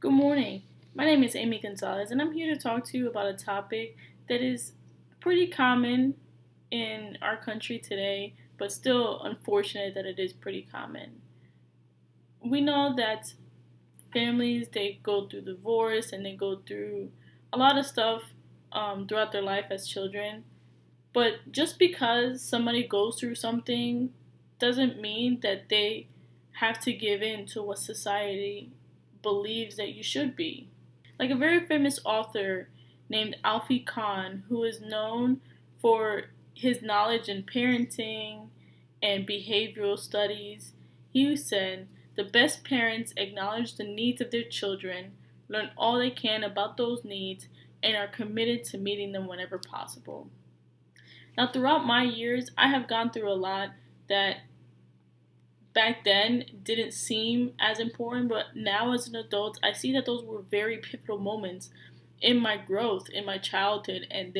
Good morning. My name is Amy Gonzalez, and I'm here to talk to you about a topic that is pretty common in our country today, but still unfortunate that it is pretty common. We know that families they go through divorce and they go through a lot of stuff throughout their life as children, but just because somebody goes through something doesn't mean that they have to give in to what society believes that you should be. Like a very famous author named Alfie Kahn, who is known for his knowledge in parenting and behavioral studies, he said, "The best parents acknowledge the needs of their children, learn all they can about those needs, and are committed to meeting them whenever possible." Now, throughout my years, I have gone through a lot that back then didn't seem as important, but now as an adult, I see that those were very pivotal moments in my growth, in my childhood, and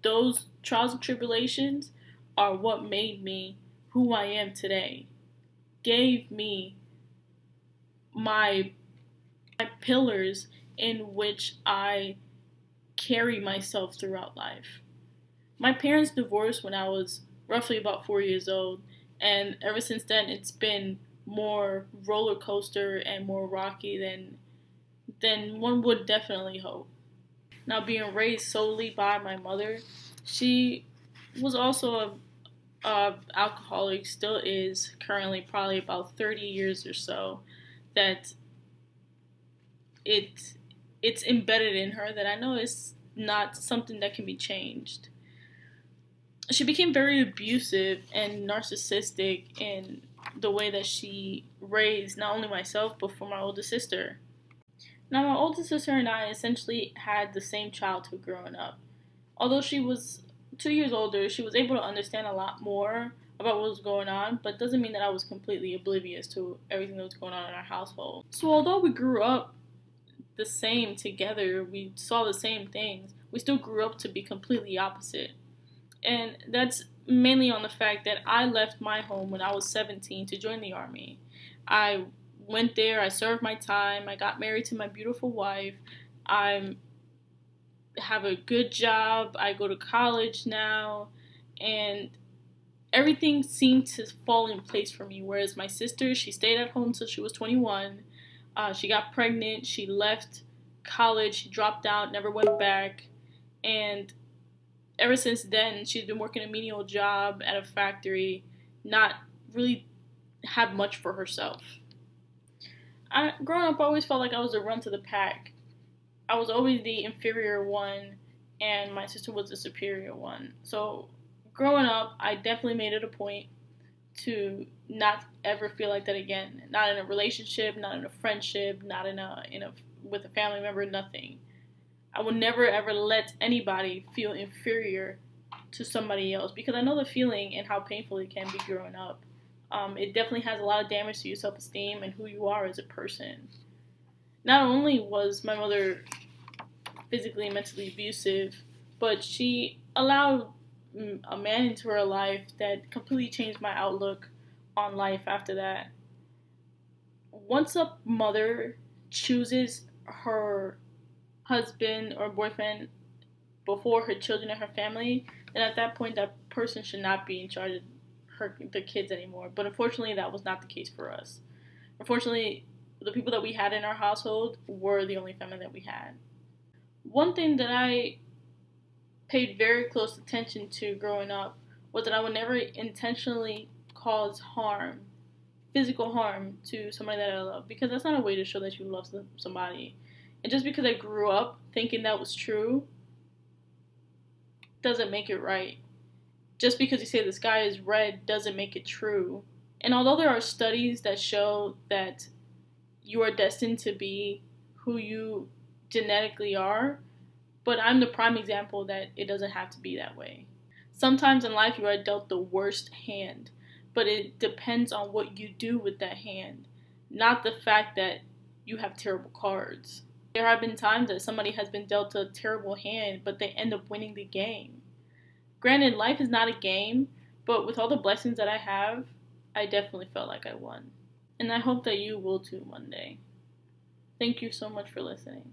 those trials and tribulations are what made me who I am today, gave me my, my pillars in which I carry myself throughout life. My parents divorced when I was roughly about 4 years old, and ever since then, it's been more roller coaster and more rocky than one would definitely hope. Now, being raised solely by my mother, she was also a alcoholic, still is currently probably about 30 years or so. That it it's embedded in her that I know is not something that can be changed. She became very abusive and narcissistic in the way that she raised not only myself but for my older sister. Now, my older sister and I essentially had the same childhood growing up. Although she was 2 years older, she was able to understand a lot more about what was going on, but doesn't mean that I was completely oblivious to everything that was going on in our household. So, although we grew up the same together, we saw the same things, we still grew up to be completely opposite. And that's mainly on the fact that I left my home when I was 17 to join the army. I went there, I served my time, I got married to my beautiful wife. I have a good job, I go to college now, and everything seemed to fall in place for me. Whereas my sister, she stayed at home till she was 21. She got pregnant, she left college, she dropped out, never went back. And ever since then, she's been working a menial job at a factory, not really had much for herself. Growing up, I always felt like I was a run to the pack. I was always the inferior one, and my sister was the superior one. So, growing up, I definitely made it a point to not ever feel like that again. Not in a relationship, not in a friendship, not in a with a family member, nothing. I would never ever let anybody feel inferior to somebody else because I know the feeling and how painful it can be growing up. It definitely has a lot of damage to your self esteem and who you are as a person. Not only was my mother physically and mentally abusive, but she allowed a man into her life that completely changed my outlook on life after that. Once a mother chooses her husband or boyfriend before her children and her family, then at that point that person should not be in charge of the kids anymore. But unfortunately, that was not the case for us. Unfortunately, the people that we had in our household were the only family that we had. One thing that I paid very close attention to growing up was that I would never intentionally cause harm, physical harm, to somebody that I love because that's not a way to show that you love somebody. And just because I grew up thinking that was true doesn't make it right. Just because you say the sky is red doesn't make it true. And although there are studies that show that you are destined to be who you genetically are, but I'm the prime example that it doesn't have to be that way. Sometimes in life you are dealt the worst hand, but it depends on what you do with that hand, not the fact that you have terrible cards. There have been times that somebody has been dealt a terrible hand, but they end up winning the game. Granted, life is not a game, but with all the blessings that I have, I definitely felt like I won. And I hope that you will too one day. Thank you so much for listening.